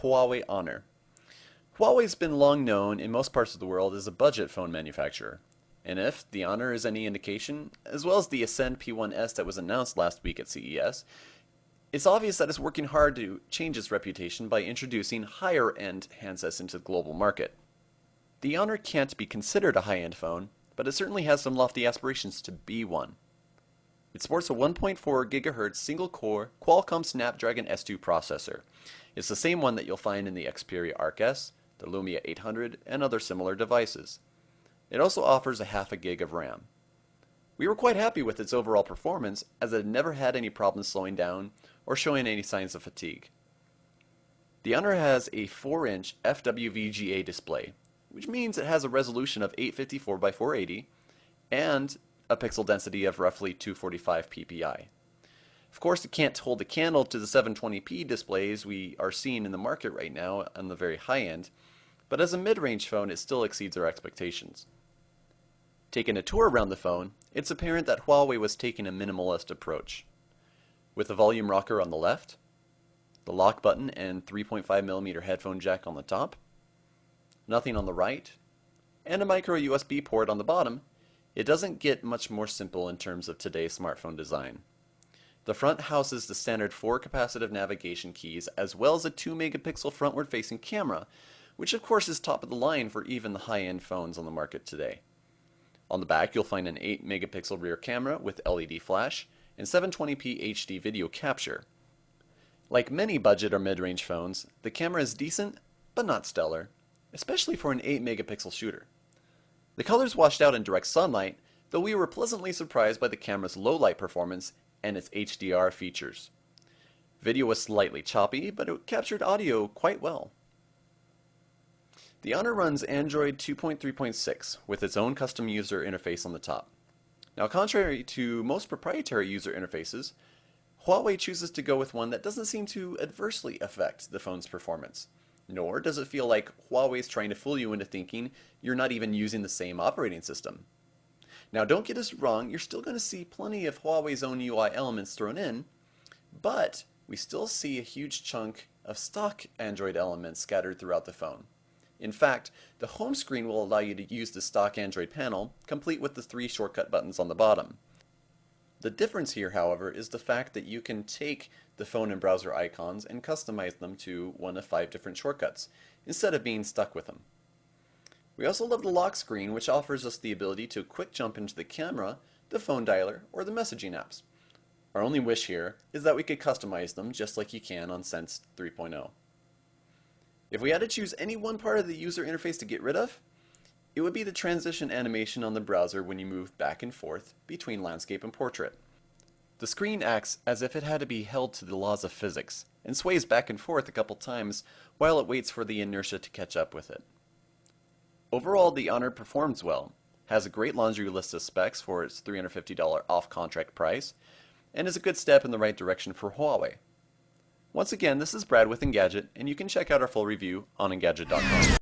Huawei Honor. Huawei's been long known in most parts of the world as a budget phone manufacturer. And if the Honor is any indication, as well as the Ascend P1S that was announced last week at CES, it's obvious that it's working hard to change its reputation by introducing higher-end handsets into the global market. The Honor can't be considered a high-end phone, but it certainly has some lofty aspirations to be one. It sports a 1.4 GHz single-core Qualcomm Snapdragon S2 processor. It's the same one that you'll find in the Xperia Arc S, the Lumia 800, and other similar devices. It also offers a half a gig of RAM. We were quite happy with its overall performance, as it had never had any problems slowing down or showing any signs of fatigue. The Honor has a 4-inch FWVGA display, which means it has a resolution of 854 by 480 and a pixel density of roughly 245 ppi. Of course, it can't hold a candle to the 720p displays we are seeing in the market right now on the very high end, but as a mid-range phone, it still exceeds our expectations. Taking a tour around the phone, it's apparent that Huawei was taking a minimalist approach. With the volume rocker on the left, the lock button and 3.5mm headphone jack on the top, nothing on the right, and a micro USB port on the bottom, it doesn't get much more simple in terms of today's smartphone design. The front houses the standard 4 capacitive navigation keys as well as a 2 megapixel frontward facing camera, which of course is top of the line for even the high-end phones on the market today. On the back you'll find an 8 megapixel rear camera with LED flash and 720p HD video capture. Like many budget or mid-range phones, the camera is decent but not stellar, especially for an 8 megapixel shooter. The colors washed out in direct sunlight, though we were pleasantly surprised by the camera's low light performance and its HDR features. Video was slightly choppy, but it captured audio quite well. The Honor runs Android 2.3.6 with its own custom user interface on the top. Now, contrary to most proprietary user interfaces, Huawei chooses to go with one that doesn't seem to adversely affect the phone's performance. Nor does it feel like Huawei's trying to fool you into thinking you're not even using the same operating system. Now, don't get us wrong, you're still going to see plenty of Huawei's own UI elements thrown in, but we still see a huge chunk of stock Android elements scattered throughout the phone. In fact, the home screen will allow you to use the stock Android panel, complete with the 3 shortcut buttons on the bottom. The difference here, however, is the fact that you can take the phone and browser icons and customize them to one of 5 different shortcuts, instead of being stuck with them. We also love the lock screen, which offers us the ability to quick jump into the camera, the phone dialer, or the messaging apps. Our only wish here is that we could customize them just like you can on Sense 3.0. If we had to choose any one part of the user interface to get rid of, it would be the transition animation on the browser when you move back and forth between landscape and portrait. The screen acts as if it had to be held to the laws of physics, and sways back and forth a couple times while it waits for the inertia to catch up with it. Overall, the Honor performs well, has a great laundry list of specs for its $350 off-contract price, and is a good step in the right direction for Huawei. Once again, this is Brad with Engadget, and you can check out our full review on Engadget.com.